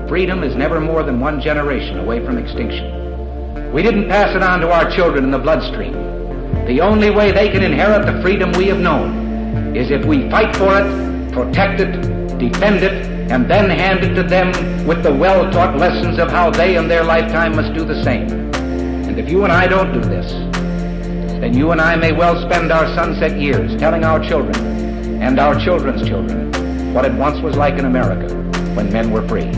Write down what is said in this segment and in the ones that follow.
Freedom is never more than one generation away from extinction. We didn't pass it on to our children in the bloodstream. The only way they can inherit the freedom we have known is if we fight for it, protect it, defend it, and then hand it to them with the well-taught lessons of how they in their lifetime must do the same. And if you and I don't do this, then you and I may well spend our sunset years telling our children and our children's children what it once was like in America when men were free.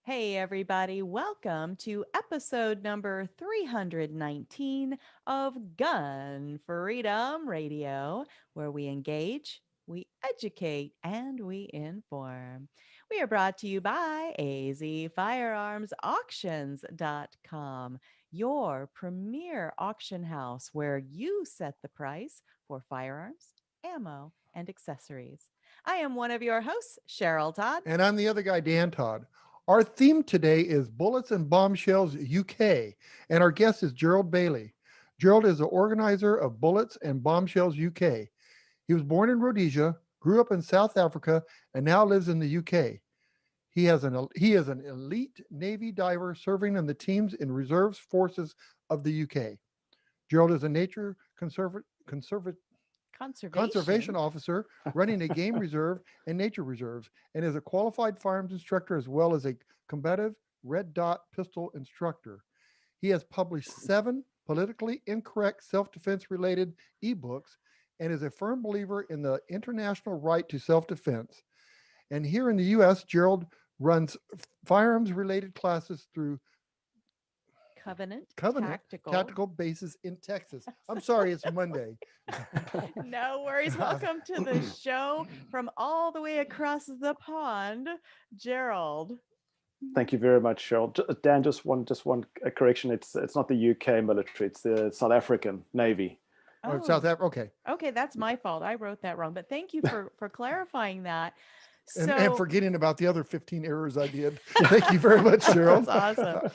Hey everybody, welcome to episode number 319 of Gunfreedom Radio, where we engage, we educate, and we inform. We are brought to you by azfirearmsauctions.com, your premier auction house where you set the price for firearms, ammo, and accessories. I am one of your hosts, Cheryl Todd. And I'm the other guy, Dan Todd. Our theme today is Bullets and Bombshells UK, and our guest is Gerald Bailey. Gerald is the organizer of Bullets and Bombshells UK. He was born in Rhodesia, grew up in South Africa, and now lives in the UK. He is an elite Navy diver serving in the teams in reserves forces of the UK. Gerald is a nature conservation officer running a game reserve and nature reserves, and is a qualified firearms instructor as well as a combative red dot pistol instructor. He has published 7 politically incorrect self-defense related ebooks and is a firm believer in the international right to self-defense. And here in the US, Gerald runs firearms related classes through Covenant Tactical Bases in Texas. I'm sorry, it's Monday. No worries. Welcome to the show from all the way across the pond, Gerald. Thank you very much, Cheryl. Dan, just one correction. It's not the UK military. It's the South African Navy. Oh, South Africa. Okay. Okay, that's my fault. I wrote that wrong. But thank you for clarifying that. And forgetting about the other 15 errors I did. Thank you very much, Cheryl. That's awesome.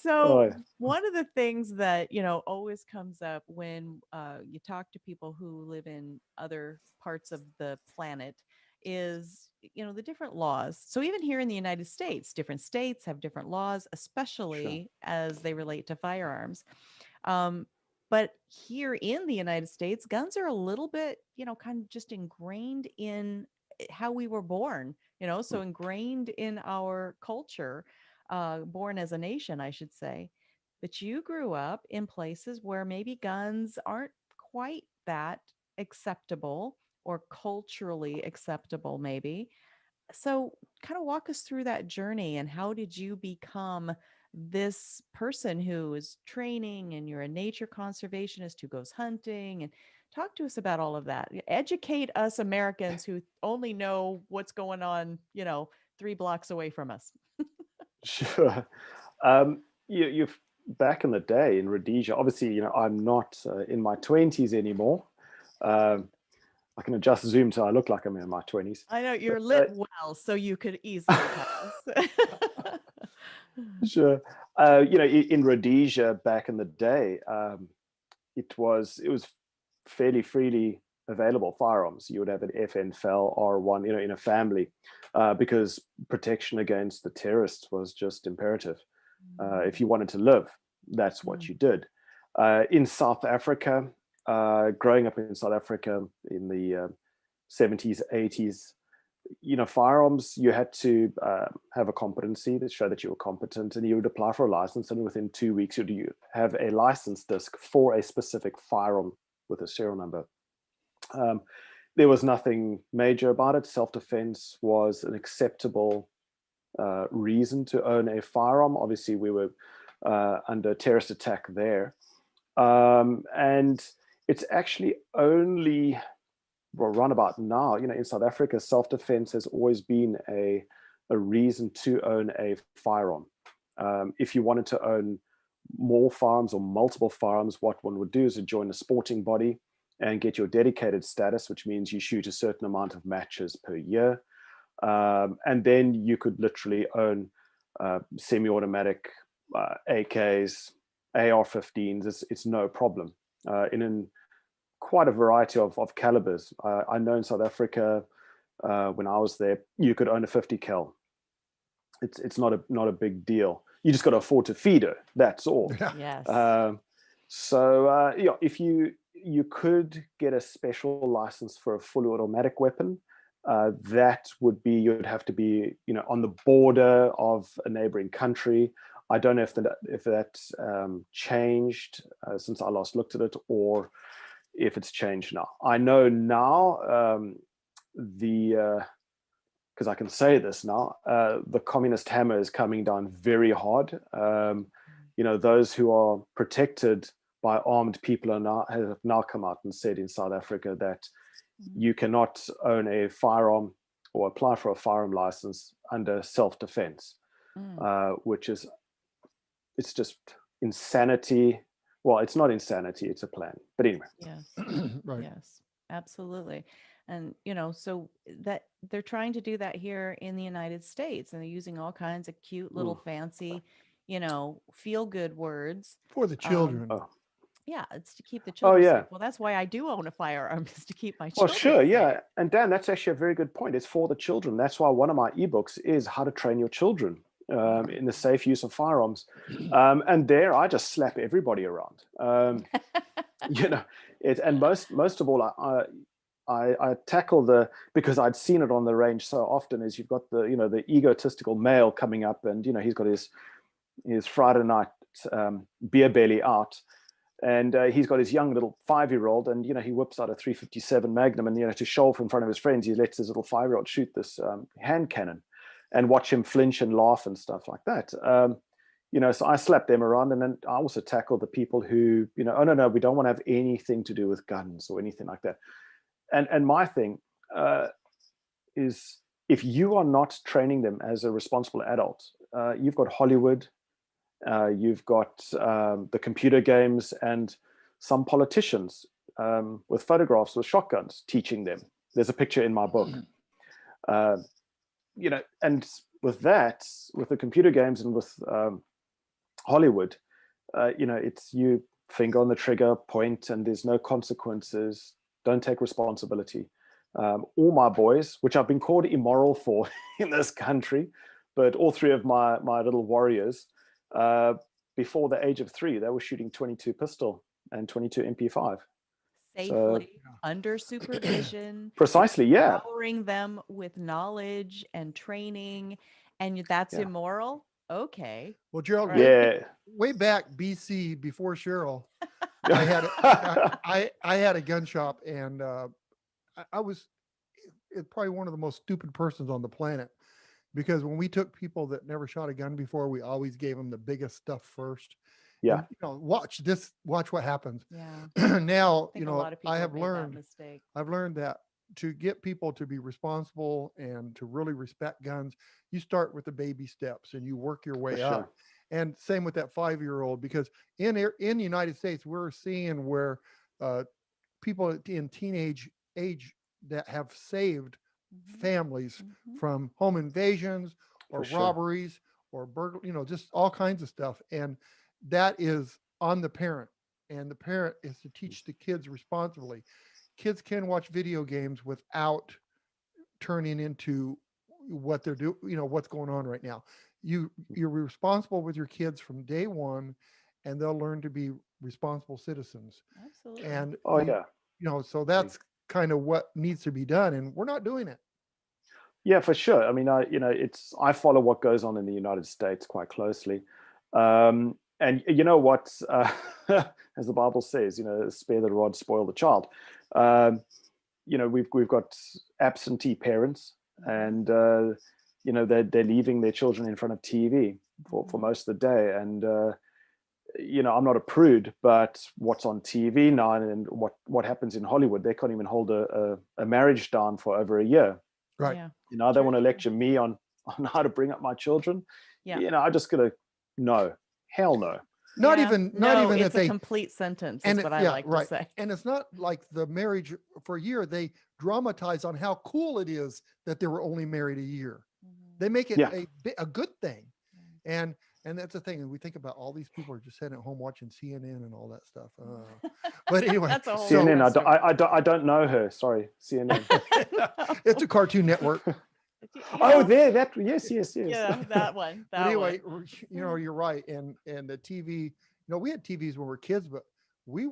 So one of the things that, always comes up when you talk to people who live in other parts of the planet is, the different laws. So even here in the United States, different states have different laws, especially as they relate to firearms. But here in the United States, guns are a little bit, kind of just ingrained in how we were born, so ingrained in our culture, born as a nation, I should say. But you grew up in places where maybe guns aren't quite that acceptable or culturally acceptable, maybe. So kind of walk us through that journey, and how did you become this person who is training, and you're a nature conservationist who goes hunting, and talk to us about all of that. Educate us Americans who only know what's going on, 3 blocks away from us. Sure. You've back in the day in Rhodesia, obviously, I'm not in my 20s anymore. I can adjust Zoom so I look like I'm in my 20s. I know you're lit well, so you could easily pass. Sure. In Rhodesia back in the day, it was fairly freely available firearms. You would have an FN FAL R1, in a family, because protection against the terrorists was just imperative. If you wanted to live, that's what you did. In South Africa, growing up in South Africa in the 70s, 80s, firearms, you had to have a competency to show that you were competent, and you would apply for a license, and within 2 weeks you have a license disc for a specific firearm with a serial number. There was nothing major about it. Self-defense was an acceptable reason to own a firearm. Obviously, we were under terrorist attack there. And it's actually only run about now, in South Africa, self-defense has always been a reason to own a firearm. If you wanted to own more firearms or multiple firearms, what one would do is to join a sporting body and get your dedicated status, which means you shoot a certain amount of matches per year. And then you could literally own semi-automatic AKs, AR-15s. It's no problem in quite a variety of calibers. I know in South Africa, when I was there, you could own a 50 cal. It's not a big deal. You just got to afford to feed her. That's all. Yes. So yeah, if you could get a special license for a fully automatic weapon, that would be, you'd have to be, you know, on the border of a neighboring country. I don't know if that changed since I last looked at it, or if it's changed now. I know now because I can say this now, the communist hammer is coming down very hard. You know, those who are protected by armed people have now come out and said in South Africa that you cannot own a firearm or apply for a firearm license under self-defense, which is, it's just insanity. Well, it's not insanity, it's a plan. But anyway. Yes. Right. Yes, absolutely. And, you know, so that they're trying to do that here in the United States, and they're using all kinds of cute little fancy, you know, feel good words. For the children. Yeah, it's to keep the children yeah. safe. Well, that's why I do own a firearm, is to keep my Well, children sure, safe. yeah. And Dan, that's actually a very good point. It's for the children. That's why one of my ebooks is how to train your children in the safe use of firearms. And there, I just slap everybody around. You know, and most of all, I tackle because I'd seen it on the range so often, is you've got the egotistical male coming up, and he's got his Friday night beer belly out, and he's got his young little 5-year-old, and he whips out a 357 Magnum, and to show off in front of his friends, he lets his little 5-year-old shoot this hand cannon, and watch him flinch and laugh and stuff like that. So I slap them around, and then I also tackle the people who, oh no, we don't want to have anything to do with guns or anything like that. And my thing is, if you are not training them as a responsible adult, you've got Hollywood, you've got the computer games, and some politicians with photographs with shotguns teaching them. There's a picture in my book. And with that, with the computer games and with Hollywood, it's you finger on the trigger, point, and there's no consequences. Don't take responsibility. All my boys, which I've been called immoral for in this country, but all 3 of my little warriors, before the age of 3, they were shooting 22 pistol and 22 MP5. Safely, under supervision. Precisely, yeah. Empowering them with knowledge and training, and that's immoral? Okay. Well, Gerald, way back BC, before Cheryl, I had a gun shop, and I was probably one of the most stupid persons on the planet, because when we took people that never shot a gun before, we always gave them the biggest stuff first. Yeah. And, watch what happens. Yeah. Now, I've learned that to get people to be responsible and to really respect guns, you start with the baby steps and you work your way up. And same with that 5-year-old, because in the United States, we're seeing where people in teenage age that have saved families from home invasions or robberies or burglary, just all kinds of stuff. And that is on the parent, and the parent is to teach the kids responsibly. Kids can watch video games without turning into what they're doing, what's going on right now. You're responsible with your kids from day one, and they'll learn to be responsible citizens. Absolutely. And so that's kind of what needs to be done, and we're not doing it. Yeah, for sure. I mean, I follow what goes on in the United States quite closely. And you know what, as the Bible says, spare the rod, spoil the child. We've got absentee parents, and they're leaving their children in front of TV for most of the day. And I'm not a prude, but what's on TV now and what happens in Hollywood, they can't even hold a marriage down for over a year. Right. Yeah. They want to lecture me on how to bring up my children. Yeah. I'm just gonna no. Hell no. not Yeah. even No, that it's a they, complete sentence and is what I yeah, like to right. say. And it's not like the marriage for a year. They dramatize on how cool it is that they were only married a year. They make it Yeah. a good thing. And that's the thing. And we think about all these people are just sitting at home watching CNN and all that stuff. But anyway, That's a whole CNN. other story. I don't know her. Sorry, CNN. it's a Cartoon Network. Oh, that. Yes. Yeah, that one. But anyway, you're right. And the TV, we had TVs when we were kids, but we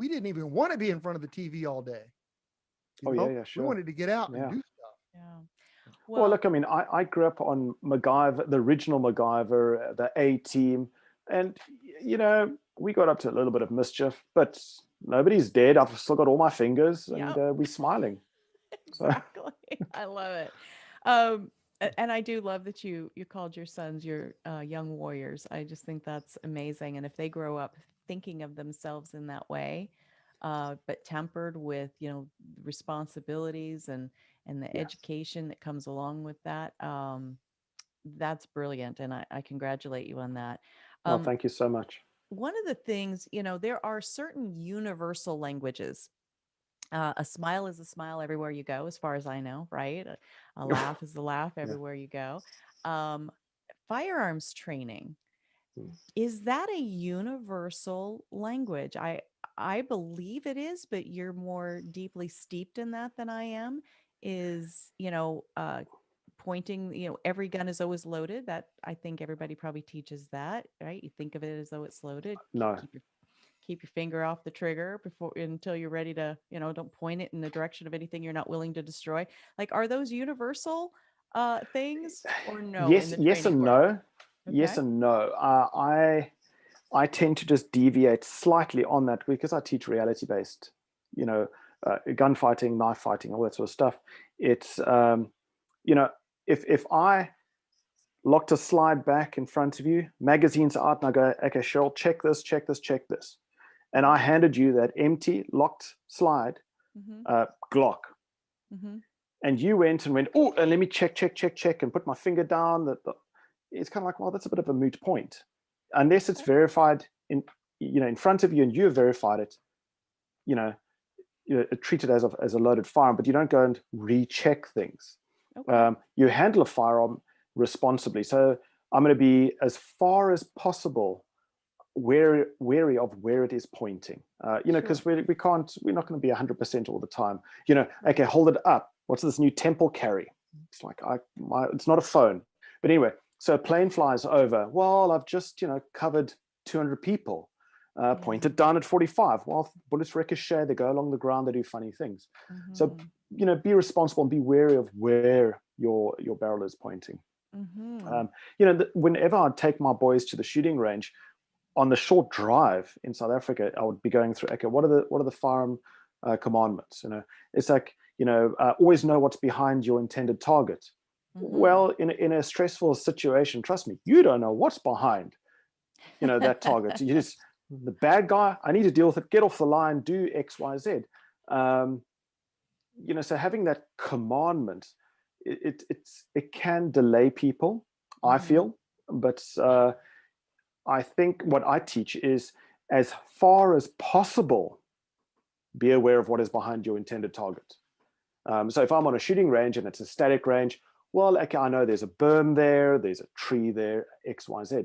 didn't even want to be in front of the TV all day. Yeah, sure. We wanted to get out and do stuff. Yeah. Well, look, I mean, I grew up on MacGyver, the original MacGyver, the A-Team, and we got up to a little bit of mischief, but nobody's dead. I've still got all my fingers, and we're smiling. Exactly. I love it. And I do love that you called your sons your young warriors. I just think that's amazing. And if they grow up thinking of themselves in that way, but tempered with responsibilities and the education that comes along with that, that's brilliant. And I congratulate you on that. Well, thank you so much. One of the things, there are certain universal languages. A smile is a smile everywhere you go, as far as I know, right? A laugh is a laugh everywhere you go. Firearms training, is that a universal language? I believe it is, but you're more deeply steeped in that than I am. Is, pointing, every gun is always loaded. That I think everybody probably teaches that, right? You think of it as though it's loaded. No. Keep your finger off the trigger until you're ready to, don't point it in the direction of anything you're not willing to destroy. Like, are those universal things or no? Yes and no. Okay. Yes and no. I tend to just deviate slightly on that because I teach reality-based, gunfighting, knife fighting, all that sort of stuff. It's, if I locked a slide back in front of you, magazines out, and I go, okay, Cheryl, check this, check this, check this. And I handed you that empty locked slide, Glock. And you went, oh, and let me check, and put my finger down. It's kind of like, well, that's a bit of a moot point. Unless it's verified in front of you and you have verified it, treat it as a loaded firearm, but you don't go and recheck things. Okay. You handle a firearm responsibly. So I'm going to be, as far as possible, wary of where it is pointing, because sure. we're not going to be 100% all the time. Okay, hold it up. What's this new temple carry? It's like, it's not a phone. But anyway, so a plane flies over. Well, I've just, covered 200 people. Point it down at 45. Well, bullets ricochet, they go along the ground, they do funny things. So, be responsible and be wary of where your barrel is pointing. Whenever I take my boys to the shooting range, on the short drive in South Africa, I would be going through, okay, what are the firearm commandments? It's like, always know what's behind your intended target. Well, in a stressful situation, trust me, you don't know what's behind, that target. You just, the bad guy, I need to deal with it, get off the line, do X, Y, Z. So having that commandment, it can delay people, I feel, but I think what I teach is, as far as possible, be aware of what is behind your intended target. So if I'm on a shooting range and it's a static range, well, okay, I know there's a berm there, there's a tree there, X, Y, Z.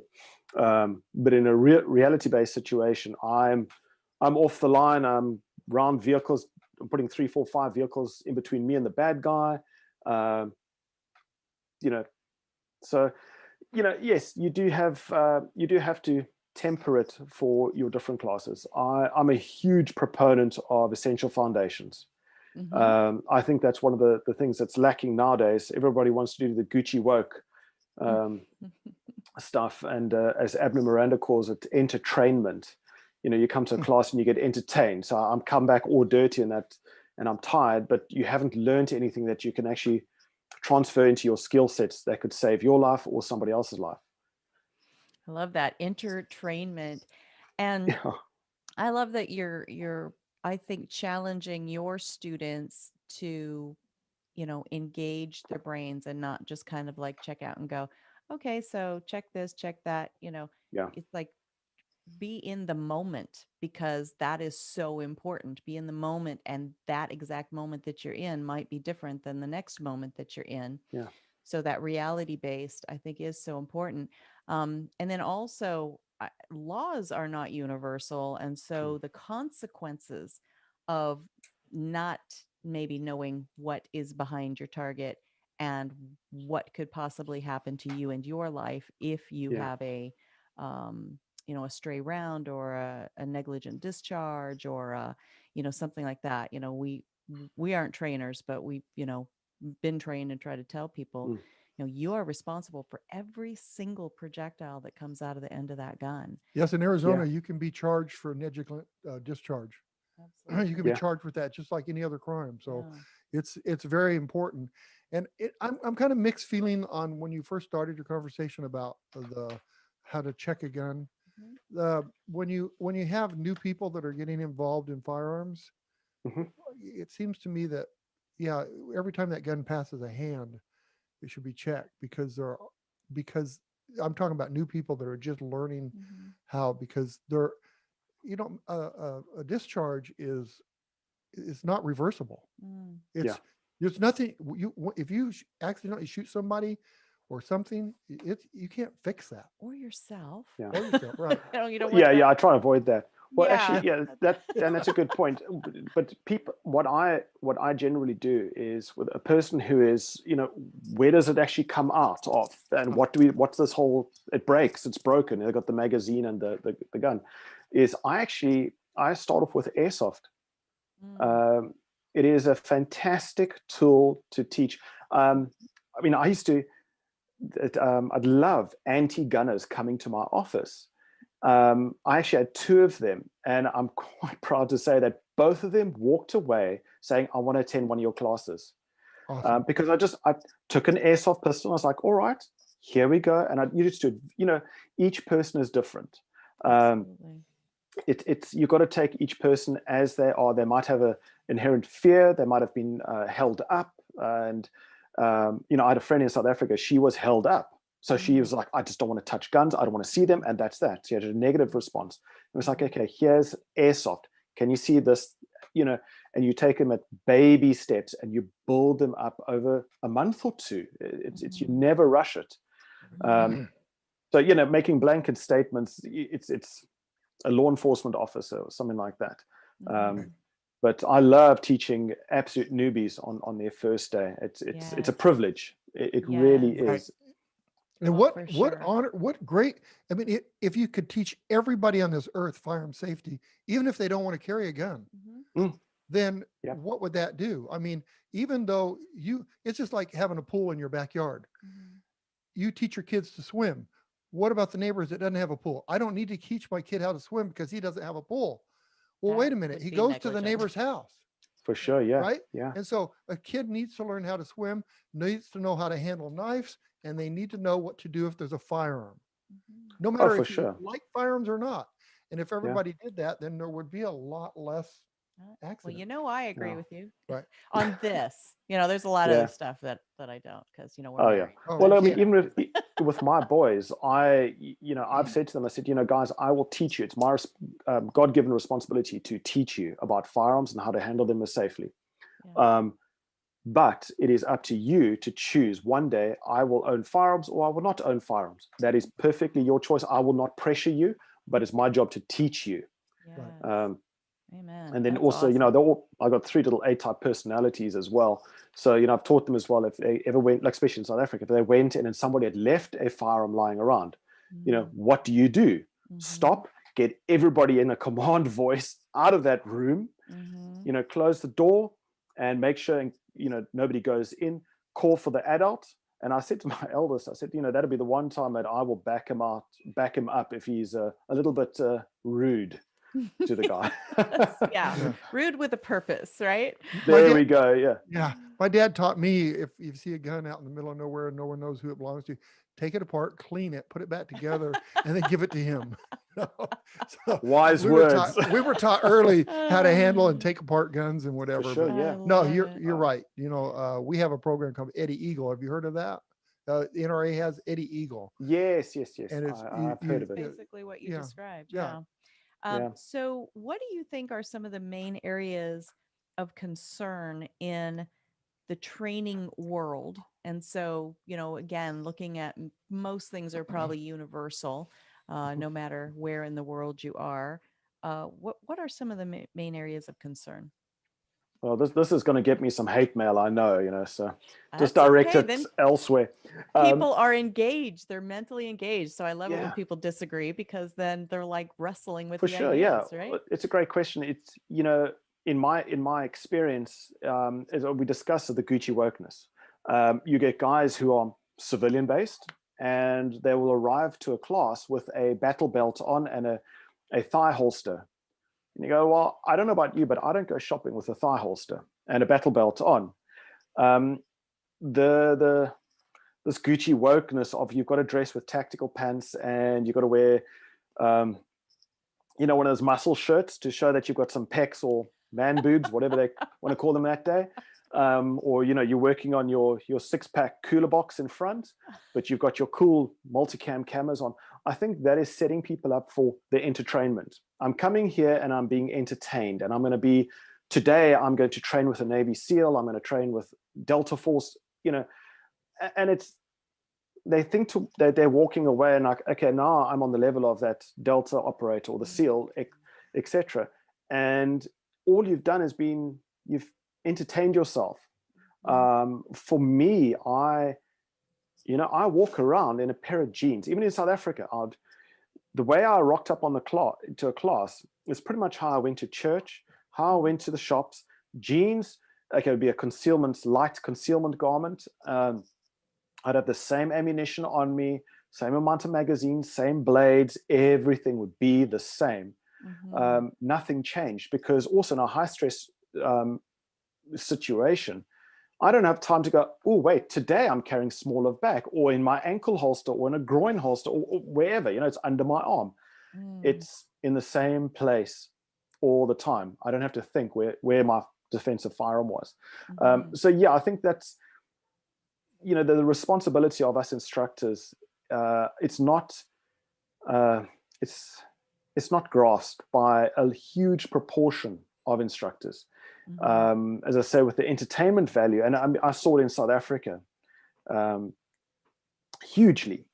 But in a reality-based situation, I'm off the line, I'm round vehicles, I'm putting 3, 4, 5 vehicles in between me and the bad guy. So, yes, you do have to temper it for your different classes. I'm a huge proponent of essential foundations. I think that's one of the things that's lacking nowadays. Everybody wants to do the Gucci woke stuff, and as Abner Miranda calls it, entertainment. You come to a class and you get entertained. So I'm come back all dirty and I'm tired, but you haven't learned anything that you can actually transfer into your skill sets that could save your life or somebody else's life. I love that, entertainment. And I love that you're I think challenging your students to engage their brains and not just kind of like check out and go, okay, so check this, check that. It's like be in the moment, because that is so important. Be in the moment, and that exact moment that you're in might be different than the next moment that you're in. Yeah. So that reality based, I think, is so important. And then also, laws are not universal, and so the consequences of not maybe knowing what is behind your target and what could possibly happen to you and your life if you have a a stray round, or a negligent discharge, or something like that. We aren't trainers, but we been trained and try to tell people, you are responsible for every single projectile that comes out of the end of that gun. Yes, in Arizona, you can be charged for negligent discharge. Absolutely. You can be charged with that just like any other crime. So it's very important. And I'm kind of mixed feeling on when you first started your conversation about how to check a gun. When you have new people that are getting involved in firearms, it seems to me that every time that gun passes a hand, it should be checked, because I'm talking about new people that are just learning how, because they're a discharge is not reversible. There's nothing, if you accidentally shoot somebody or something, you can't fix that. Or yourself. Or yourself, right. I try to avoid that. Well, actually, that's a good point. But people, what I generally do is, with a person who is, where does it actually come out of, and what's this whole, it breaks, it's broken, they've got the magazine and the gun, is I start off with airsoft. It is a fantastic tool to teach. I mean, I'd love anti-gunners coming to my office. I actually had 2 of them, and I'm quite proud to say that both of them walked away saying, I want to attend one of your classes. Awesome. Because I took an airsoft pistol, and I was like, all right, here we go. And I used to, each person is different. You've got to take each person as they are. They might have an inherent fear. They might have been held up. And, I had a friend in South Africa. She was held up. So she was like, I just don't want to touch guns. I don't want to see them. And that's that. She had a negative response. It was like, okay, here's airsoft. Can you see this? And you take them at baby steps, and you build them up over a month or 2. You never rush it. So, making blanket statements, it's a law enforcement officer or something like that. But I love teaching absolute newbies on their first day. It's a privilege. It really is. And what honor, what great, I mean, if you could teach everybody on this earth firearm safety, even if they don't want to carry a gun, then what would that do? I mean, even though it's just like having a pool in your backyard. You teach your kids to swim. What about the neighbors that doesn't have a pool? I don't need to teach my kid how to swim because he doesn't have a pool. Well, wait a minute. He goes to the neighbor's house. For sure, yeah. Right? Yeah. And so a kid needs to learn how to swim, needs to know how to handle knives, and they need to know what to do if there's a firearm. No matter if you like firearms or not. And if everybody did that, then there would be a lot less accidents. Well, I agree with you on this. There's a lot of other stuff that I don't, because we're married. Well, I mean, even with my boys, I've said to them, I said, guys, I will teach you. It's my God-given responsibility to teach you about firearms and how to handle them safely. But it is up to you to choose. One day I will own firearms, or I will not own firearms. That is perfectly your choice. I will not pressure you, but it's my job to teach you. Yes. Amen. And then That's also, awesome. I got 3 little A-type personalities as well. So, I've taught them as well, if they ever went, like especially in South Africa, if they went in and somebody had left a firearm lying around, what do you do? Stop, get everybody in a command voice out of that room, close the door and make sure, nobody goes in, call for the adult. And I said to my eldest, I said, that'll be the one time that I will back him up if he's a little bit rude to the guy. Rude with a purpose, right? There we go. Yeah. My dad taught me, if you see a gun out in the middle of nowhere and no one knows who it belongs to, take it apart, clean it, put it back together, and then give it to him. So wise words. We were taught early how to handle and take apart guns and whatever. For sure, No, you're right. We have a program called Eddie Eagle. Have you heard of that? The NRA has Eddie Eagle. Yes. And it's I've heard of it. Basically what you described. Yeah. So what do you think are some of the main areas of concern in the training world? And so, again, looking at most things are probably universal, no matter where in the world you are. What are some of the main areas of concern? Well, this is going to get me some hate mail, I know, so just That's direct okay, it then elsewhere. People are engaged. They're mentally engaged. So I love it when Yeah. people disagree, because then they're like wrestling with For the sure, ideas, yeah. right? It's a great question. It's, in my experience, as we discussed, the Gucci wokeness. You get guys who are civilian based, and they will arrive to a class with a battle belt on and a thigh holster. And you go, well, I don't know about you, but I don't go shopping with a thigh holster and a battle belt on. This Gucci wokeness of you've got to dress with tactical pants and you've got to wear, one of those muscle shirts to show that you've got some pecs or man boobs, whatever they want to call them that day. Or, you're working on your 6-pack cooler box in front, but you've got your cool multicam cameras on. I think that is setting people up for the entertainment. I'm coming here and I'm being entertained, and today I'm going to train with a Navy SEAL. I'm going to train with Delta Force, and they think that they're walking away and like, okay, now I'm on the level of that Delta operator or the SEAL, etc. And all you've done is you've entertained yourself. For me, I walk around in a pair of jeans. Even in South Africa, the way I rocked up to a class is pretty much how I went to church, how I went to the shops. Jeans, it would be a light concealment garment. I'd have the same ammunition on me, same amount of magazines, same blades. Everything would be the same. Nothing changed, because also in a high stress situation, I don't have time to go, oh, wait, today I'm carrying small of back, or in my ankle holster, or in a groin holster, or wherever, it's under my arm. It's in the same place all the time. I don't have to think where my defensive firearm was. So yeah, I think that's, the responsibility of us instructors. It's not grasped by a huge proportion of instructors. As I say, with the entertainment value, and I saw it in South Africa hugely,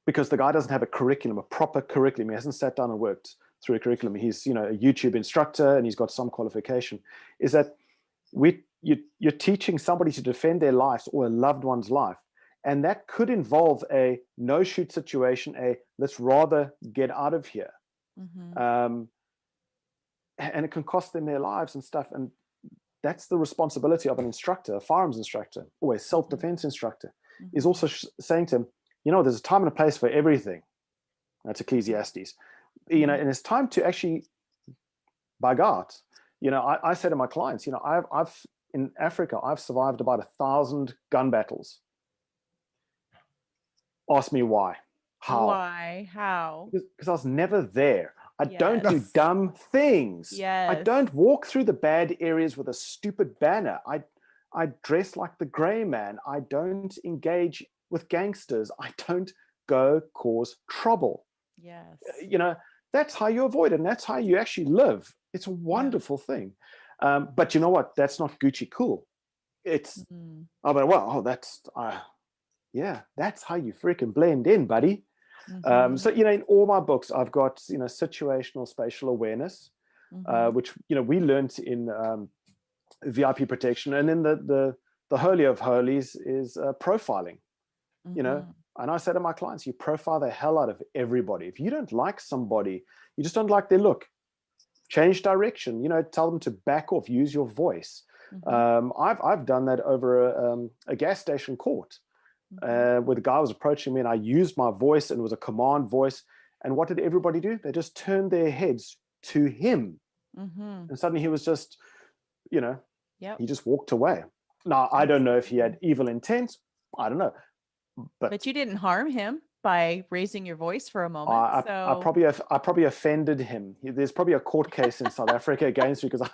because the guy doesn't have a proper curriculum. He hasn't sat down and worked through a curriculum. He's a YouTube instructor and he's got some qualification. Is that you're teaching somebody to defend their lives or a loved one's life, and that could involve a no-shoot situation, let's rather get out of here, and it can cost them their lives and stuff. And that's the responsibility of an instructor, a firearms instructor, or a self-defense instructor, is also saying to him, there's a time and a place for everything. That's Ecclesiastes. And it's time to actually bug out. I say to my clients, I've in Africa, I've survived about 1,000 gun battles. Ask me why. How? Why? How? Because I was never there. I don't do dumb things. Yes. I don't walk through the bad areas with a stupid banner. I dress like the gray man. I don't engage with gangsters. I don't go cause trouble. Yes. That's how you avoid it, and that's how you actually live. It's a wonderful thing. But you know what? That's not Gucci cool. It's that's how you freaking blend in, buddy. So in all my books, I've got situational spatial awareness, which we learned in VIP protection, and then the holy of holies is profiling. And I say to my clients, you profile the hell out of everybody. If you don't like somebody, you just don't like their look, change direction. Tell them to back off. Use your voice. I've done that over a gas station court. Where the guy was approaching me and I used my voice, and it was a command voice. And what did everybody do? They just turned their heads to him. And suddenly he was just, he just walked away. Now, I don't know if he had evil intent. I don't know. But you didn't harm him by raising your voice for a moment. I probably offended him. There's probably a court case in South Africa against me because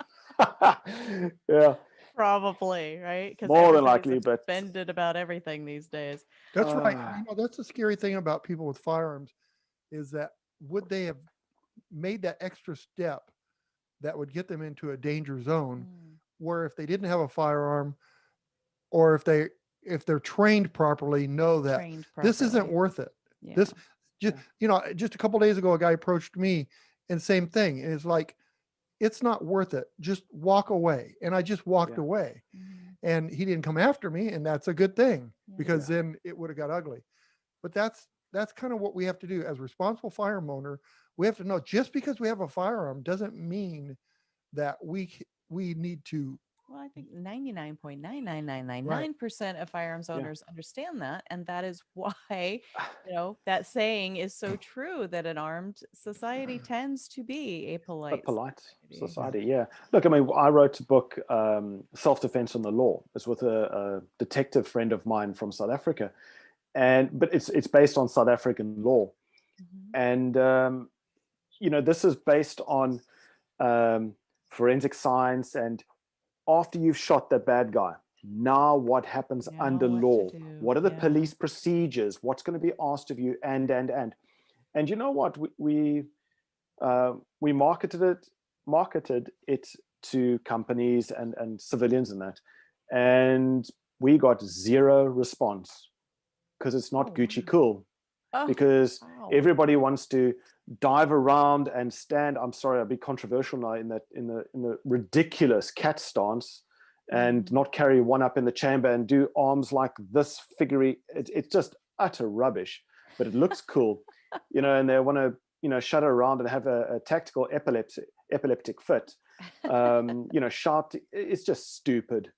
Probably, right? Because More than likely, but offended about everything these days. That's right. That's the scary thing about people with firearms is that would they have made that extra step that would get them into a danger zone where if they didn't have a firearm or if they're trained properly, know that this isn't worth it. Yeah. This just just a couple days ago, a guy approached me and same thing. And it's like, it's not worth it. Just walk away. And I just walked away. And he didn't come after me, and that's a good thing because then it would have got ugly. But that's kind of what we have to do as a responsible firearm owner. We have to know just because we have a firearm doesn't mean that we need to. Well, I think 99.99999% of firearms owners understand that. And that is why, that saying is so true that an armed society tends to be a polite society. Yeah. Look, I mean, I wrote a book, Self-Defense and the Law. It's with a detective friend of mine from South Africa. But it's based on South African law. And, this is based on forensic science and after you've shot the bad guy, now what happens under law? What are the police procedures? What's going to be asked of you? And you know what? We marketed it to companies and civilians and that, and we got zero response because it's not Gucci cool. Because everybody wants to dive around and stand. I'm sorry, I'll be controversial now in the ridiculous cat stance and not carry one up in the chamber and do arms like this figurine. It's just utter rubbish, but it looks cool, and they want to, shudder around and have a tactical epileptic fit, shout. It's just stupid.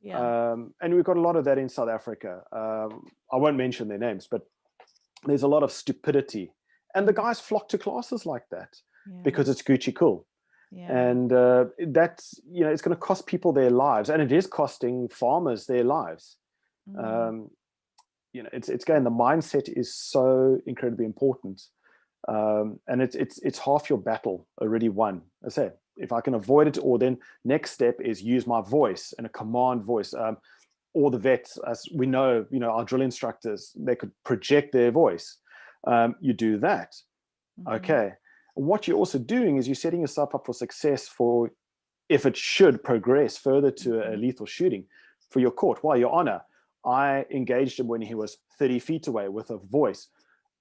And we've got a lot of that in South Africa. I won't mention their names, but there's a lot of stupidity, and the guys flock to classes like that because it's Gucci cool. And that's, it's going to cost people their lives, and it is costing farmers their lives. It's again, the mindset is so incredibly important, and it's half your battle already won. I say, if I can avoid it, or then next step is use my voice and a command voice. Or the vets, as we know, our drill instructors, they could project their voice. You do that. Okay. What you're also doing is you're setting yourself up for success for, if it should progress further to a lethal shooting, for your court. Well, Your Honor, I engaged him when he was 30 feet away with a voice.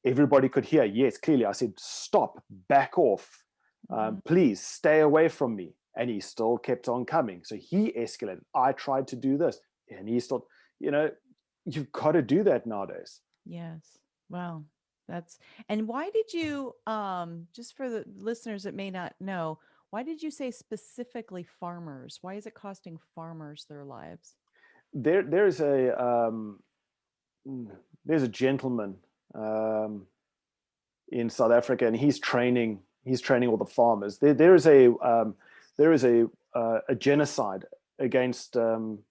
Everybody could hear, yes, clearly. I said, stop, back off. Please stay away from me. And he still kept on coming. So he escalated. I tried to do this. And he still, you've got to do that nowadays. Yes. Wow. And why did you, just for the listeners that may not know, why did you say specifically farmers? Why is it costing farmers their lives? There's a gentleman in South Africa, and he's training all the farmers. There is a genocide against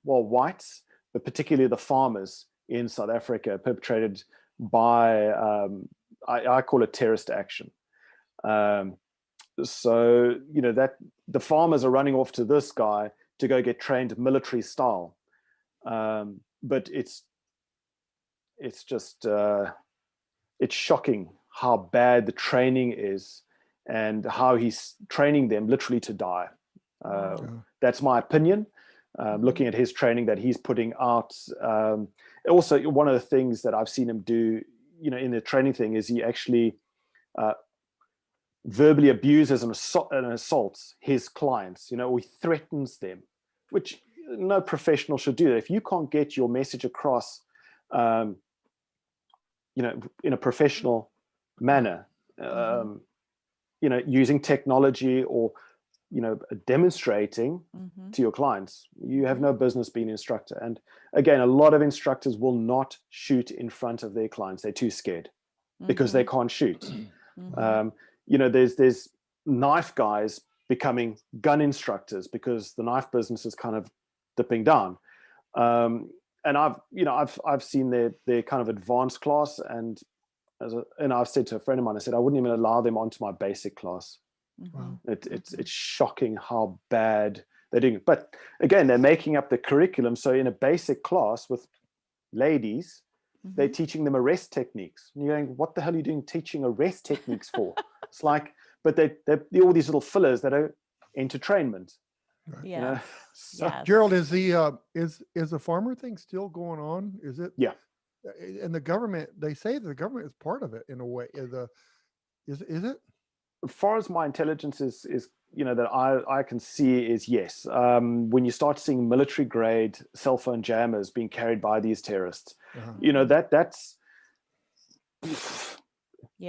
whites, but particularly the farmers in South Africa, perpetrated by I call it terrorist action. So that the farmers are running off to this guy to go get trained military style, but it's just it's shocking how bad the training is and how he's training them literally to die. That's my opinion. Looking at his training that he's putting out. Also, one of the things that I've seen him do, in the training thing, is he actually verbally abuses and assaults his clients, or he threatens them, which no professional should do. If you can't get your message across, in a professional manner, using technology or demonstrating to your clients, you have no business being an instructor. And again, a lot of instructors will not shoot in front of their clients. They're too scared because they can't shoot. There's knife guys becoming gun instructors because the knife business is kind of dipping down. And I've seen their kind of advanced class, and I've said to a friend of mine, I said, I wouldn't even allow them onto my basic class. Wow. It's shocking how bad they're doing it. But again, they're making up the curriculum. So in a basic class with ladies, they're teaching them arrest techniques. And you're going, what the hell are you doing teaching arrest techniques for? It's like, but they're all these little fillers that are entertainment. Right. Yeah. You know? So, Gerald, is the farmer thing still going on? Is it? Yeah. And the government, they say the government is part of it in a way. Is it? as far as my intelligence is that I can see is yes. When you start seeing military grade cell phone jammers being carried by these terrorists, that's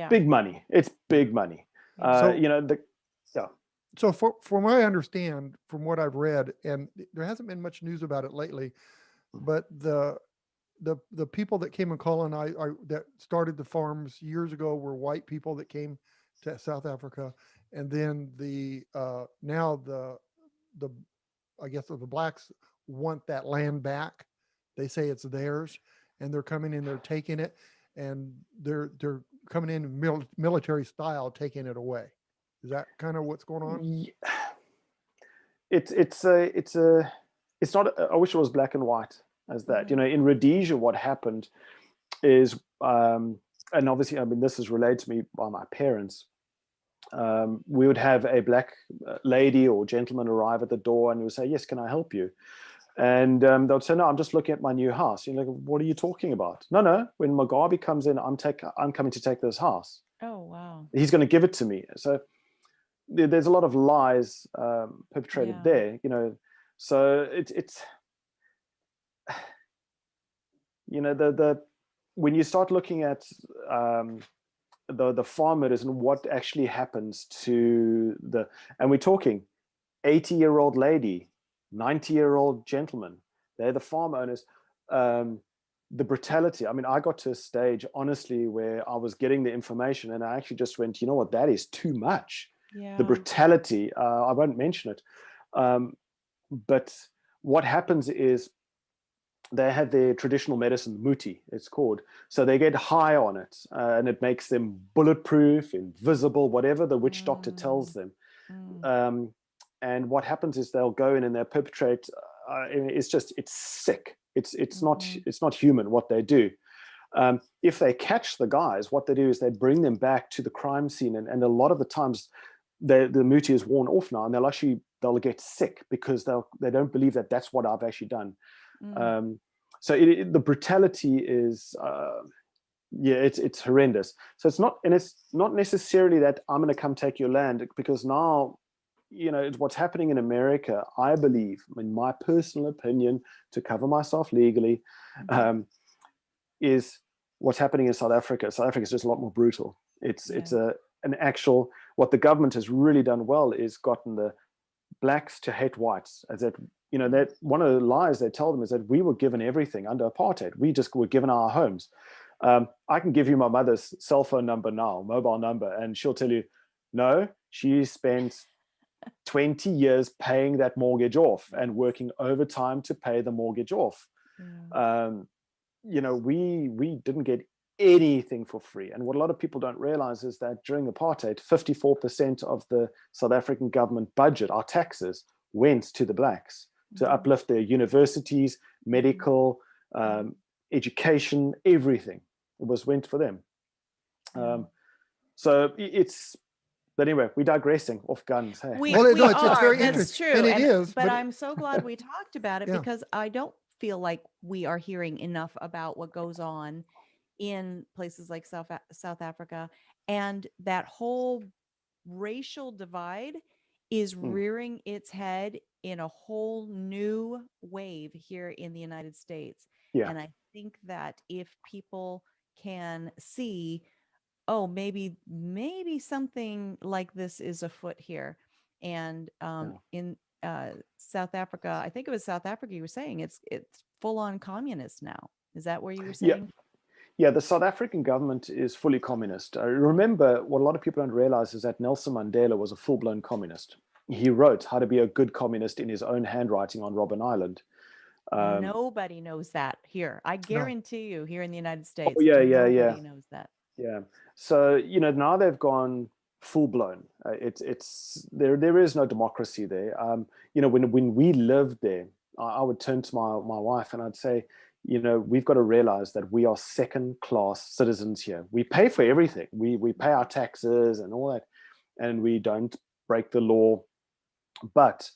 big money. It's big money. So from what I understand, from what I've read, and there hasn't been much news about it lately, but the people that came and colonized, that started the farms years ago, were white people that came to South Africa, and then now the I guess the blacks want that land back. They say it's theirs, and they're coming in, they're taking it, and they're coming in military style, taking it away. Is that kind of what's going on? It's not. I wish it was black and white as that. In Rhodesia, what happened is, and obviously, I mean, this is relayed to me by my parents. We would have a black lady or gentleman arrive at the door, and we would say, "Yes, can I help you?" And they would say, "No, I'm just looking at my new house." You're like, "What are you talking about?" No. When Mugabe comes in, I'm coming to take this house. Oh wow! He's going to give it to me. So there's a lot of lies perpetrated there. So it's when you start looking at the farmers and what actually happens to and we're talking 80-year-old lady, 90-year-old gentleman, they're the farm owners. The brutality. I mean, I got to a stage, honestly, where I was getting the information and I actually just went, you know what, that is too much. Yeah. The brutality, I won't mention it. But what happens is they have their traditional medicine, muti, it's called. So they get high on it, and it makes them bulletproof, invisible, whatever the witch doctor tells them. And what happens is they'll go in and they'll perpetrate. It's sick. It's not human what they do. If they catch the guys, what they do is they bring them back to the crime scene, and a lot of the times the muti is worn off now, and they'll get sick because they don't believe that that's what I've actually done. So the brutality is it's horrendous. So it's not necessarily that I'm going to come take your land, because now what's happening in America, I believe, in my personal opinion, to cover myself legally, is what's happening in South Africa. South Africa is just a lot more brutal. It's an actual, what the government has really done well is gotten the blacks to hate whites. As that one of the lies they tell them is that we were given everything under apartheid. We just were given our homes. I can give you my mother's cell phone number now, mobile number, and she'll tell you, no, she spent 20 years paying that mortgage off and working overtime to pay the mortgage off. We didn't get anything for free. And what a lot of people don't realize is that during apartheid, 54% of the South African government budget, our taxes, went to the blacks to uplift their universities, medical, education, everything. It went for them. So it's, but anyway, we're digressing off guns. Hey. It's very That's interesting. true. And it is. But I'm so glad we talked about it, Yeah. because I don't feel like we are hearing enough about what goes on in places like South Africa, and that whole racial divide is rearing its head in a whole new wave here in the United States. Yeah. And I think that if people can see, oh, maybe something like this is afoot here. And in South Africa, I think it was South Africa, you were saying it's full on communist now. Is that where you were saying? Yeah, the South African government is fully communist. Remember, what a lot of people don't realize is that Nelson Mandela was a full-blown communist. He wrote How to Be a Good Communist in his own handwriting on Robben Island. Nobody knows that here. I guarantee you, here in the United States. Oh, yeah. Nobody knows that. Yeah. So, now they've gone full blown. There is no democracy there. When we lived there, I would turn to my wife and I'd say, we've got to realize that we are second class citizens here. We pay for everything. We pay our taxes and all that, and we don't break the law. But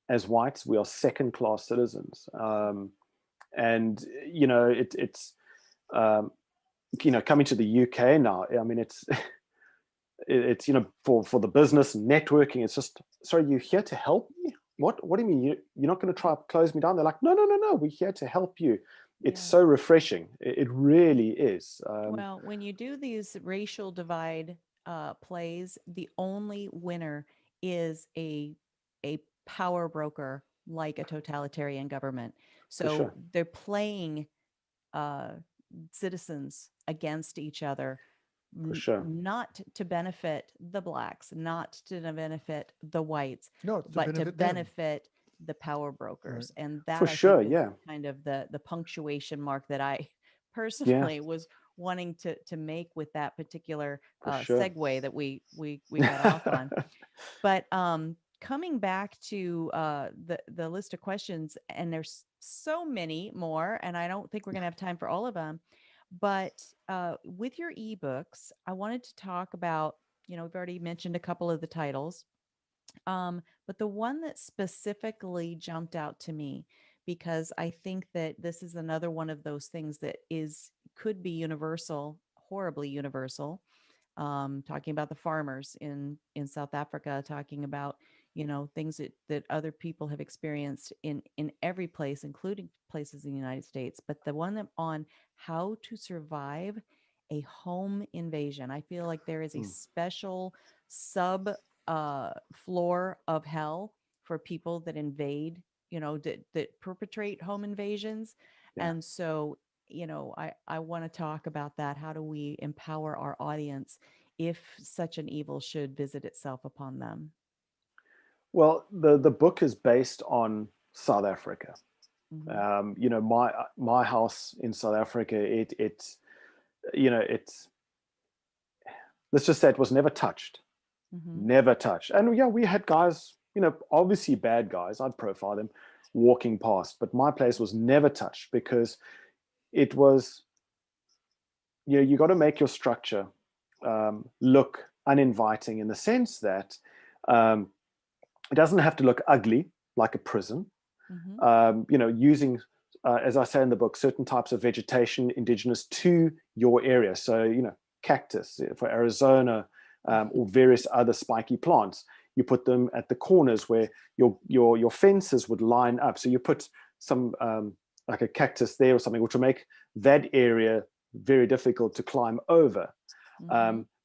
as whites, we are second class citizens. And it's coming to the UK now. I mean, it's for the business networking. It's just, sorry, you're here to help me? What do you mean? You're not going to try to close me down? They're like, no, we're here to help you. It's so refreshing. It really is. Well, when you do these racial divide plays, the only winner is a power broker like a totalitarian government. So they're playing citizens against each other, not to benefit the blacks, not to benefit the whites, but to benefit the power brokers. And that is kind of the punctuation mark that I personally was wanting to make with that particular segue that we got off on. But coming back to the list of questions, and there's so many more, and I don't think we're going to have time for all of them. But with your ebooks, I wanted to talk about, we've already mentioned a couple of the titles, but the one that specifically jumped out to me, because I think that this is another one of those things that could be universal, horribly universal. Talking about the farmers in South Africa, talking about, things that other people have experienced in every place, including places in the United States. But the one on how to survive a home invasion, I feel like there is a special sub floor of hell for people that invade, that perpetrate home invasions. And so, I want to talk about that. How do we empower our audience if such an evil should visit itself upon them? Well, the book is based on South Africa. My house in South Africa, it's let's just say it was never touched. Never touched. And we had guys, obviously bad guys, I'd profile them, walking past, but my place was never touched because it was, you got to make your structure look uninviting in the sense that it doesn't have to look ugly like a prison. Using, as I say in the book, certain types of vegetation indigenous to your area. So, cactus for Arizona, or various other spiky plants. You put them at the corners where your fences would line up. So you put some like a cactus there or something, which will make that area very difficult to climb over.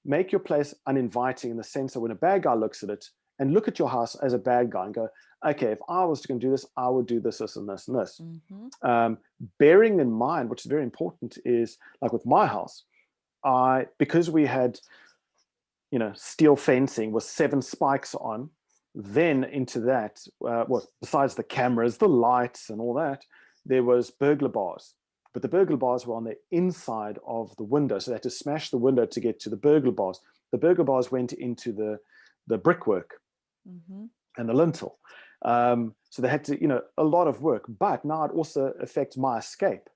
Make your place uninviting in the sense that when a bad guy looks at it, and look at your house as a bad guy and go, okay, if I was going to do this, I would do this, this, and this, and this. Bearing in mind, which is very important, is like with my house, because we had, steel fencing with 7 spikes on, then into that, besides the cameras, the lights and all that, there was burglar bars. But the burglar bars were on the inside of the window. So they had to smash the window to get to the burglar bars. The burglar bars went into the brickwork and the lintel. So they had to, a lot of work. But now it also affects my escape.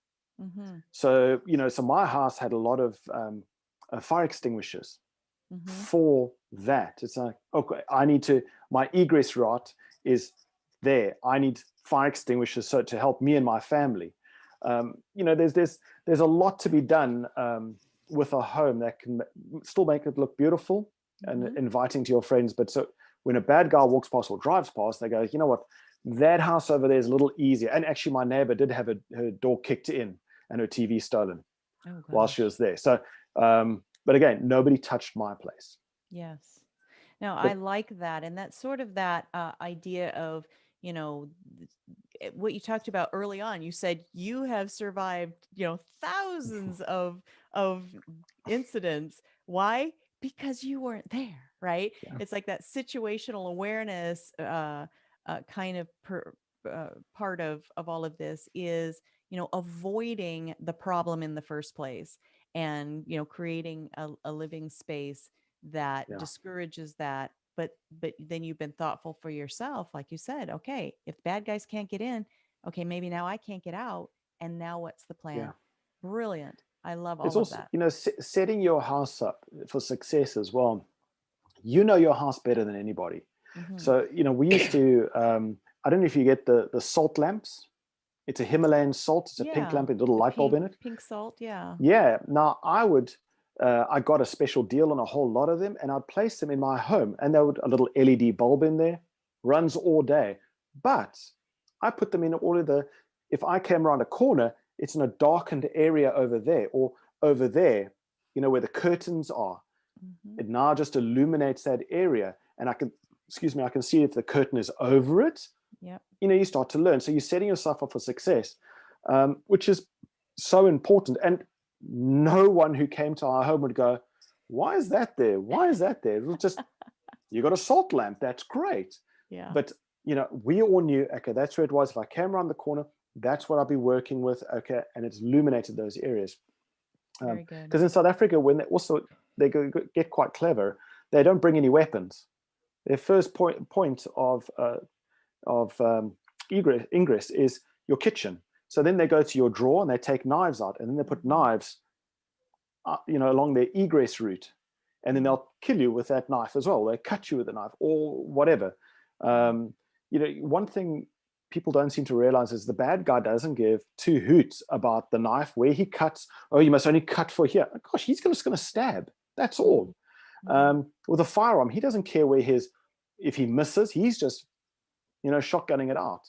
So, so my house had a lot of fire extinguishers for that. It's like, okay, my egress route is there. I need fire extinguishers to help me and my family. There's a lot to be done with a home that can still make it look beautiful and inviting to your friends. But so when a bad guy walks past or drives past, they go, you know what, that house over there is a little easier. And actually my neighbor did have her door kicked in and her TV stolen while she was there. So, but again, nobody touched my place. Yes. Now, I like that. And that's sort of that idea of, what you talked about early on. You said you have survived, thousands of incidents. Why? Because you weren't there, right? Yeah. It's like that situational awareness kind of part of all of this is, avoiding the problem in the first place and, creating a living space that Yeah. discourages that. But then you've been thoughtful for yourself, like you said, okay, if bad guys can't get in, okay, maybe now I can't get out. And now what's the Yeah. plan? Brilliant. I love It's all of also, that. setting your house up for success as well. You know your house better than anybody. Hmm. So, we used to, I don't know if you get the salt lamps. It's a Himalayan salt. It's a pink Yeah. lamp with a little The light bulb in it. pink salt. Yeah. Yeah. Now I got a special deal on a whole lot of them, and I'd place them in my home, and there would a little LED bulb in there, runs all day. But I put them in all of if I came around a corner, it's in a darkened area over there or over there, where the curtains are. Hmm. It now just illuminates that area, and I can see if the curtain is over it. Yep. You start to learn. So you're setting yourself up for success, which is so important. And no one who came to our home would go, why is that there? Why is that there? It was just, you got a salt lamp. That's great. Yeah. But, we all knew, okay, that's where it was. If I came around the corner, that's what I'll be working with. Okay. And it's illuminated those areas. Very good. Because in South Africa, when they get quite clever, they don't bring any weapons. Their first point of ingress is your kitchen. So then they go to your drawer and they take knives out, and then they put knives, along their egress route, and then they'll kill you with that knife as well. They cut you with a knife or whatever. One thing people don't seem to realize is the bad guy doesn't give two hoots about the knife, where he cuts. Oh, you must only cut for here. Gosh, he's just going to stab. That's all. With a firearm, he doesn't care if he misses, he's just, shotgunning it out.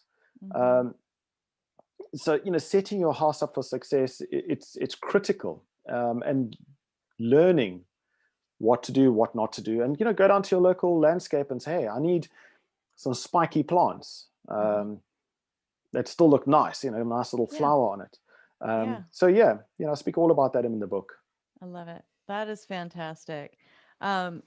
So, setting your house up for success, it's critical, and learning what to do, what not to do. And, go down to your local landscape and say, hey, I need some spiky plants that still look nice, a nice little flower on it. So, I speak all about that in the book. I love it. That is fantastic.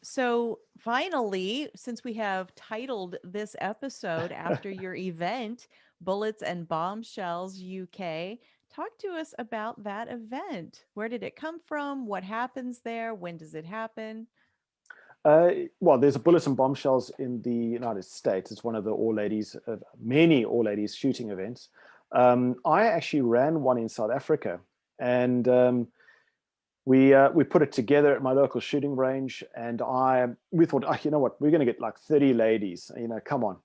So finally, since we have titled this episode after your event, Bullets and Bombshells UK, talk to us about that event. Where did it come from? What happens there? When does it happen? Well, there's a Bullets and Bombshells in the United States. It's one of the many all-ladies shooting events. I actually ran one in South Africa, and we put it together at my local shooting range, and we thought, you know what, we're going to get like 30 ladies. Come on.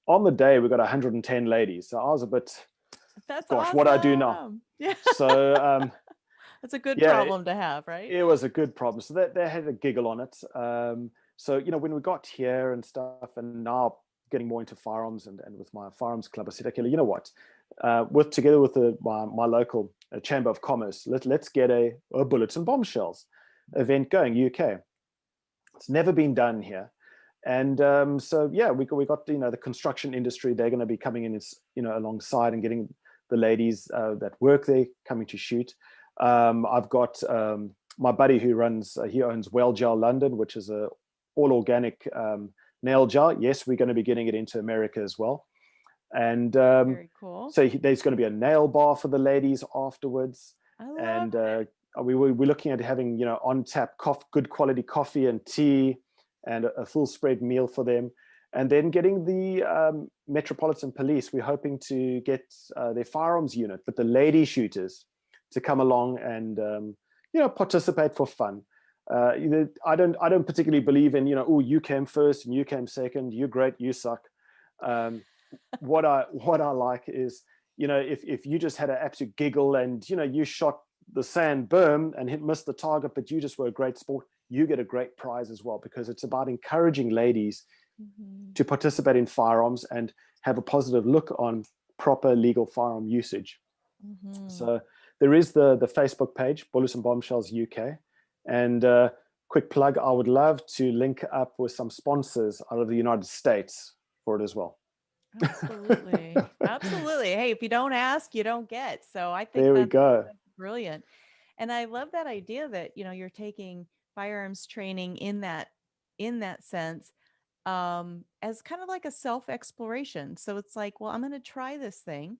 On the day, we got 110 ladies. So I was a bit, That's gosh, awesome. what do I do now? Yeah. So that's a good problem to have, right? It was a good problem. So they had a giggle on it. So, when we got here and stuff, and now getting more into firearms and with my firearms club, I said, okay, you know what? Together with my local Chamber of Commerce, let's get a Bullets and Bombshells event going, UK. It's never been done here. And so, we got, the construction industry. They're going to be coming in, alongside and getting the ladies that work there coming to shoot. I've got my buddy who owns Well Gel London, which is a all organic nail gel. Yes, we're going to be getting it into America as well. And very cool. So there's going to be a nail bar for the ladies afterwards. I love it. We're looking at having, on tap good quality coffee and tea and a full spread meal for them. And then getting the Metropolitan Police, we're hoping to get their firearms unit, but the lady shooters, to come along and participate for fun. I don't particularly believe in you came first and you came second, you're great, you suck. What I like is if you just had an absolute giggle and you shot the sand berm and missed the target, but you just were a great sport, you get a great prize as well, because it's about encouraging ladies to participate in firearms and have a positive look on proper legal firearm usage. So there is the Facebook page, Bullets and Bombshells UK. And quick plug, I would love to link up with some sponsors out of the United States for it as well. Absolutely. Absolutely. Hey, if you don't ask, you don't get. So I think there we go. That's brilliant. And I love that idea that, you're taking firearms training in that sense as kind of like a self-exploration. So it's like, well, I'm going to try this thing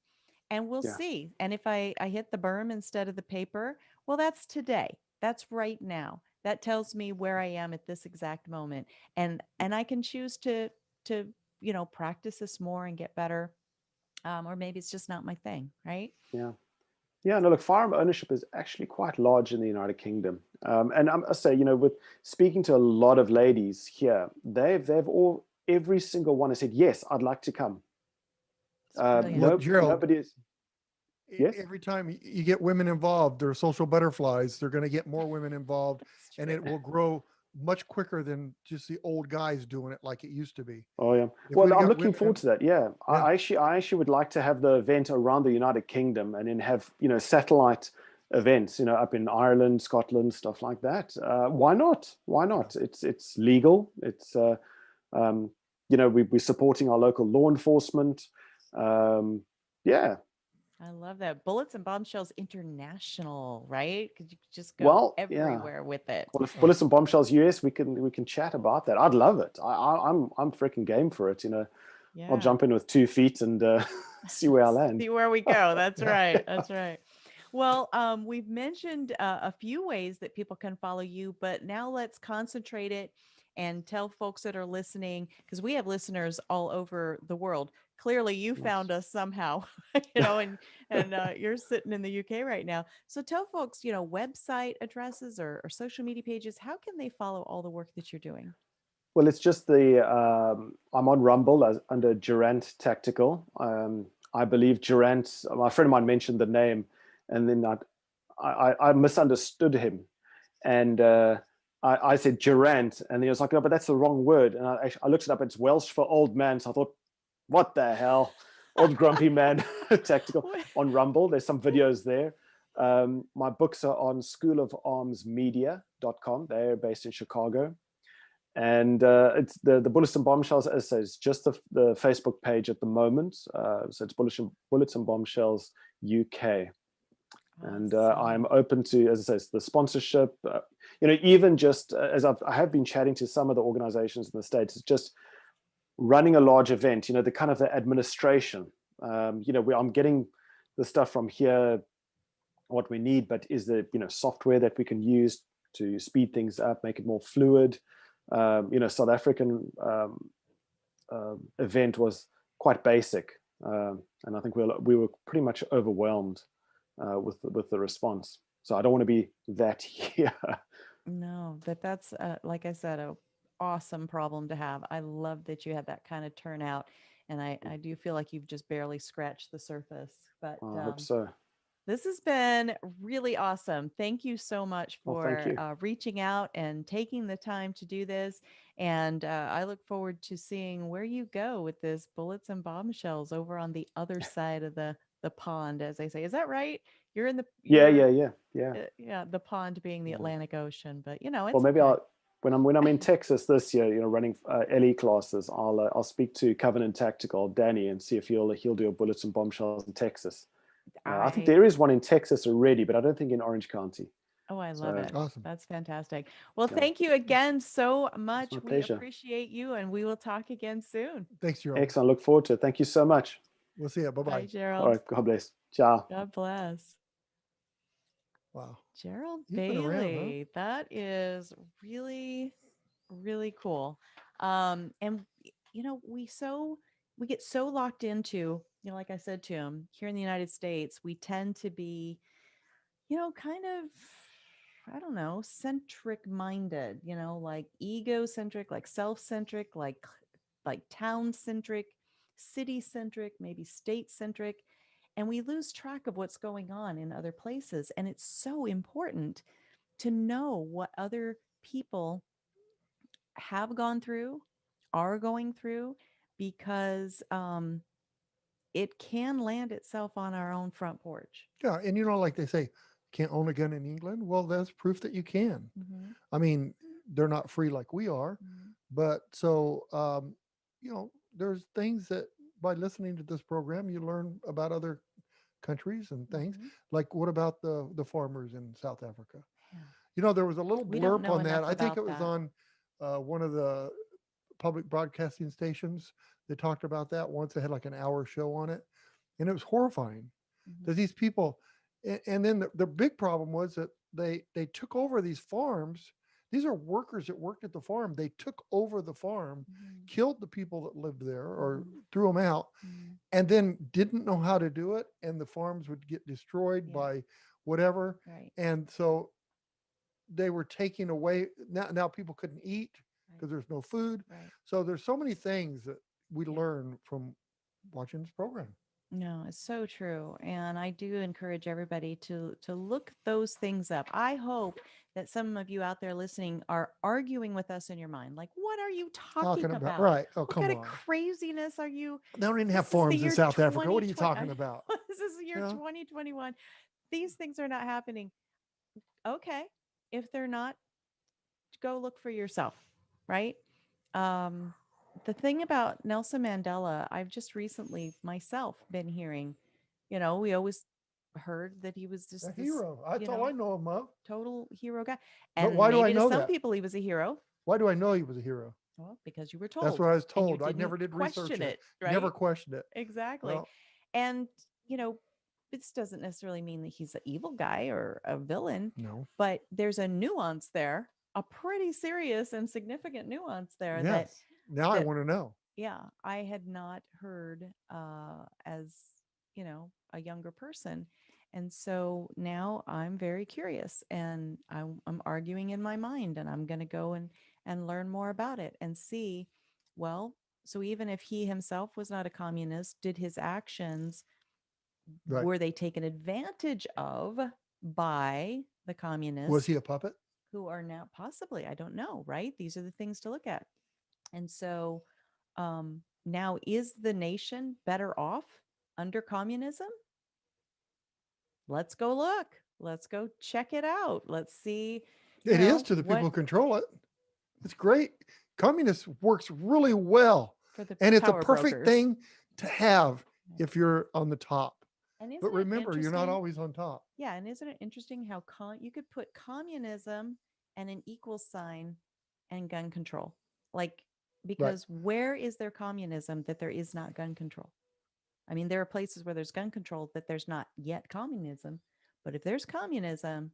and we'll see. And if I hit the berm instead of the paper, well, that's today. That's right now. that tells me where I am at this exact moment. And I can choose to, practice this more and get better. Or maybe it's just not my thing, right? Yeah. Yeah, no, look, firearm ownership is actually quite large in the United Kingdom. And I say, with speaking to a lot of ladies here, they've all, every single one has said, yes, I'd like to come. It's brilliant. Well, Gerald, Nobody is. Yes. every time you get women involved, they're social butterflies. They're going to get more women involved, It's and true. it will grow much quicker than just the old guys doing it like it used to be. Oh yeah. If Well, we've I'm got looking women forward to that. Yeah. Yeah. I actually would like to have the event around the United Kingdom, and then have, satellite events, up in Ireland, Scotland, stuff like that. Why not? Why not? It's legal. It's we're supporting our local law enforcement. Yeah. I love that. Bullets and Bombshells International, right? Because you could just go Well, yeah. everywhere with it. Well, if Bullets and Bombshells US, we can chat about that. I'd love it. I'm freaking game for it. Yeah. I'll jump in with 2 feet and see where I land. See where we go. That's right. That's right. Well, we've mentioned a few ways that people can follow you, but now let's concentrate it and tell folks that are listening, because we have listeners all over the world. Clearly, you found us somehow, and you're sitting in the UK right now. So tell folks, website addresses or social media pages. How can they follow all the work that you're doing? Well, it's just I'm on Rumble under Durant Tactical. I believe Durant, my friend of mine mentioned the name, and then I misunderstood him. And I said Durant, and he was like, no, but that's the wrong word. And I looked it up, it's Welsh for old man. So I thought, what the hell? Old grumpy man tactical on Rumble. There's some videos there. My books are on schoolofarmsmedia.com. They're based in Chicago. And it's the Bullets and Bombshells, as I say, it's just the Facebook page at the moment. So it's Bullets and Bombshells UK. And I'm open to, as I say, the sponsorship. Even just as I have been chatting to some of the organizations in the States, it's just running a large event. The kind of the administration. I'm getting the stuff from here, what we need, but is there software that we can use to speed things up, make it more fluid. South African event was quite basic, and I think we were pretty much overwhelmed with the response. So I don't want to be that here. No, that's like I said, a awesome problem to have. I love that you had that kind of turnout, and I do feel like you've just barely scratched the surface. But I hope so. This has been really awesome. Thank you so much for reaching out and taking the time to do this. And I look forward to seeing where you go with this Bullets and Bombshells over on the other side of the pond, as they say. Is that right? You're in the Yeah. the pond being the Atlantic Ocean, but it's well, maybe okay. when I'm in Texas this year, running LE classes, I'll speak to Covenant Tactical Danny and see if he'll do a Bullets and Bombshells in Texas. I think there is one in Texas already, but I don't think in Orange County. Oh, I love it. Awesome. That's fantastic. Well, thank you again so much. my We pleasure. appreciate you, and we will talk again soon. Thanks, Gerald. Excellent. Look forward to it. Thank you so much. We'll see you. Bye-bye. Bye, Gerald. All right. God bless. Ciao. God bless. Wow. Gerald You've been around, huh? Bailey. That is really, really cool. And we get so locked into, like I said to him, here in the United States, we tend to be, kind of, I don't know, centric minded, like egocentric, like self-centric, like town centric, city centric, maybe state centric. And we lose track of what's going on in other places. And it's so important to know what other people have gone through, are going through, because it can land itself on our own front porch. Yeah. And like they say, can't own a gun in England. Well, that's proof that you can. Mm-hmm. I mean, they're not free like we are, Mm-hmm. but so, there's things that by listening to this program, you learn about other countries and things. Mm-hmm. Like, what about the farmers in South Africa? Yeah. There was a little We don't blurb know on that. enough I think it about was that. on one of the public broadcasting stations. They talked about that once. They had like an hour show on it, and it was horrifying. Mhm. That these people, and then the big problem was that they took over these farms These are workers that worked at the farm. They took over the farm, Mhm. killed the people that lived there or Mhm. threw them out, Mhm. and then didn't know how to do it. And the farms would get destroyed Yeah. by whatever. Right. And so they were taking away. Now people couldn't eat because Right. there's no food. Right. So there's so many things that we Yeah. learn from watching this program. No, it's so true. And I do encourage everybody to look those things up. I hope that some of you out there listening are arguing with us in your mind. Like, what are you talking about? Right. Oh, What come kind of on. craziness are you? They don't even have This is the farms in year South Africa. What are you 2020. talking about? This is the year You know? 2021. These things are not happening. Okay. If they're not, go look for yourself, right? Um, the thing about Nelson Mandela, I've just recently myself been hearing, we always heard that he was A just this, hero. That's all I know him of. total hero guy. But And why do I maybe to know some that? people he was a hero. Why do I know he was a hero? Well, because you were That's told what I was and you told. I never didn't did research question it, Never right? questioned it. Exactly. Well, And, this doesn't necessarily mean that he's an evil guy or a villain, no. but there's a nuance there, a pretty serious and significant nuance there that Yes. Now I that want to know. yeah, I had not heard as, a younger person. And so now I'm very curious and I'm arguing in my mind and I'm going to go and learn more about it and see, well, so even if he himself was not a communist, did his actions, Right. were they taken advantage of by the Was communists he a puppet? who are now possibly, I don't know, right? These are the things to look at. And so now, is the nation better off under communism? Let's go look. Let's go check it out. Let's see, It is to the people what who control it. It's great. Communist works really well. for the And it's a power perfect brokers. thing to have if you're on the top. And isn't But it remember, you're not interesting? always on top. Yeah, and isn't it interesting how you could put communism and an equal sign and gun control? Like, because where is there communism that there is not gun control? I mean, there are places where there's gun control that there's not yet communism, but if there's communism,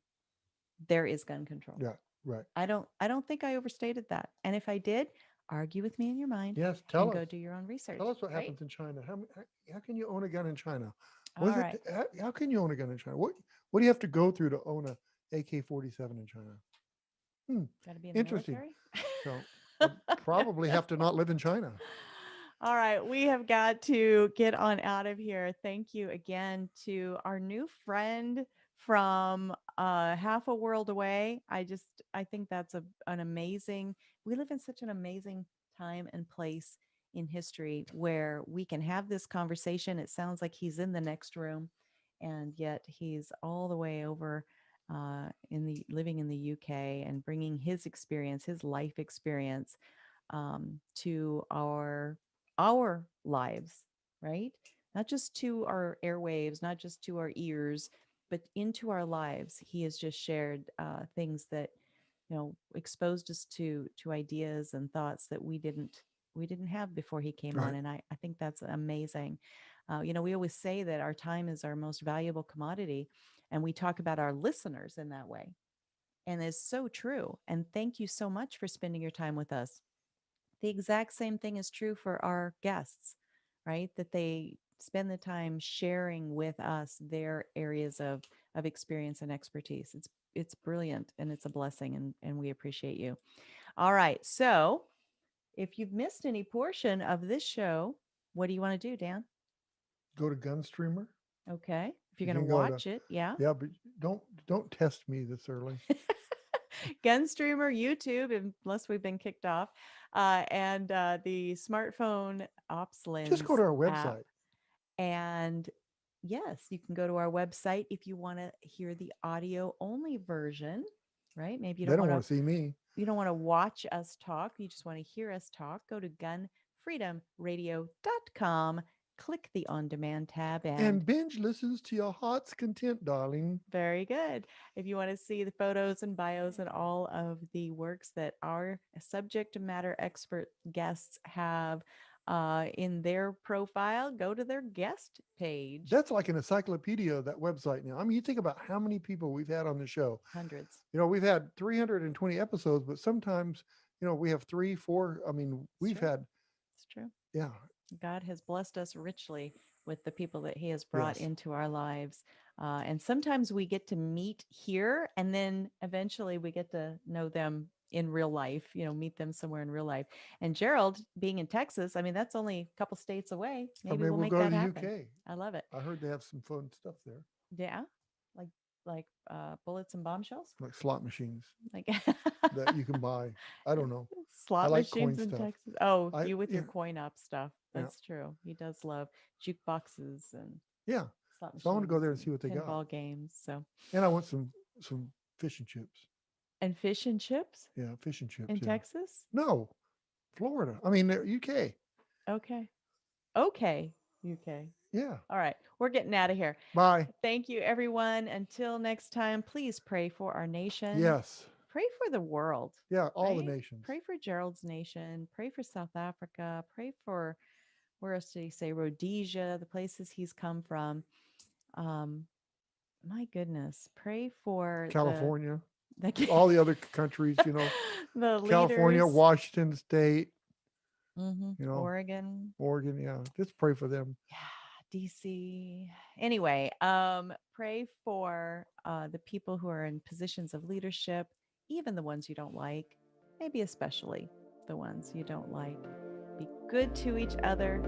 there is gun control. Yeah, right. I don't think I overstated that. And if I did, argue with me in your mind Yes, and go do your own research. Tell us what right? happens in China. How can you own a gun in China? All right. How can you own a gun in China? What do you have to go through to own a AK-47 in China? Got to be in the Interesting. military. So probably have to not live in China. All right, we have got to get on out of here. Thank you again to our new friend from half a world away. I think that's an amazing. We live in such an amazing time and place in history where we can have this conversation. It sounds like he's in the next room, and yet he's all the way over living in the UK and bringing his experience, his life experience, to our lives, right? Not just to our airwaves, not just to our ears, but into our lives. He has just shared things that exposed us to ideas and thoughts that we didn't have before he came on, and I think that's amazing. We always say that our time is our most valuable commodity, and we talk about our listeners in that way, and it's so true. And thank you so much for spending your time with us. The exact same thing is true for our guests, right? That they spend the time sharing with us their areas of experience and expertise. It's brilliant and it's a blessing, and we appreciate you. All right. So if you've missed any portion of this show, what do you want to do, Dan? Go to Gunstreamer. Okay. If you're You going to can go to- watch it, yeah. Yeah, but don't test me this early. Gunstreamer, YouTube, unless we've been kicked off, and the smartphone ops lens. Just go to our app. website. And yes, you can go to our website if you want to hear the audio only version, right? Maybe you They don't don't want want to see me. You don't want to watch us talk. You just want to hear us talk. Go to gunfreedomradio.com, click the on-demand tab, And binge listens to your heart's content, darling. very good. If you want to see the photos and bios and all of the works that our subject matter expert guests have in their profile, go to their guest page. That's like an encyclopedia, that website now. I mean, you think about how many people we've had on the show. Hundreds. We've had 320 episodes, but sometimes, we have 3, 4. I mean, we've had. It's true. Yeah. God has blessed us richly with the people that he has brought Yes. into our lives. And sometimes we get to meet here, and then eventually we get to know them in real life, meet them somewhere in real life. And Gerald, being in Texas, I mean, that's only a couple states away. Maybe we'll make go that to the happen. UK. I love it. I heard they have some fun stuff there. Yeah. Like bullets and bombshells, like slot machines like that you can buy. I don't know. slot I like machines coin in stuff. Texas. Oh, I- you with your yeah. coin op stuff. Yeah. That's true. He does love jukeboxes and Yeah. slot machines. So I want to go there and see what they got. Pinball games. So And I want some fish and chips. and fish and chips Yeah, fish and chips. in yeah. Texas. No, Florida. I mean, UK. Okay, UK. Yeah. All right, we're getting out of here. Bye. Thank you, everyone. Until next time, please pray for our nation. Yes. Pray for the world. Yeah, all the right? nations. Pray for Gerald's nation. Pray for South Africa. Pray for, where else did he say? Rhodesia, the places he's come from. My goodness. Pray for California. all the other countries, the California, leaders. Washington State, Oregon. yeah. Just pray for them. Yeah, DC. Anyway, pray for the people who are in positions of leadership, even the ones you don't like, maybe especially the ones you don't like. Be good to each other.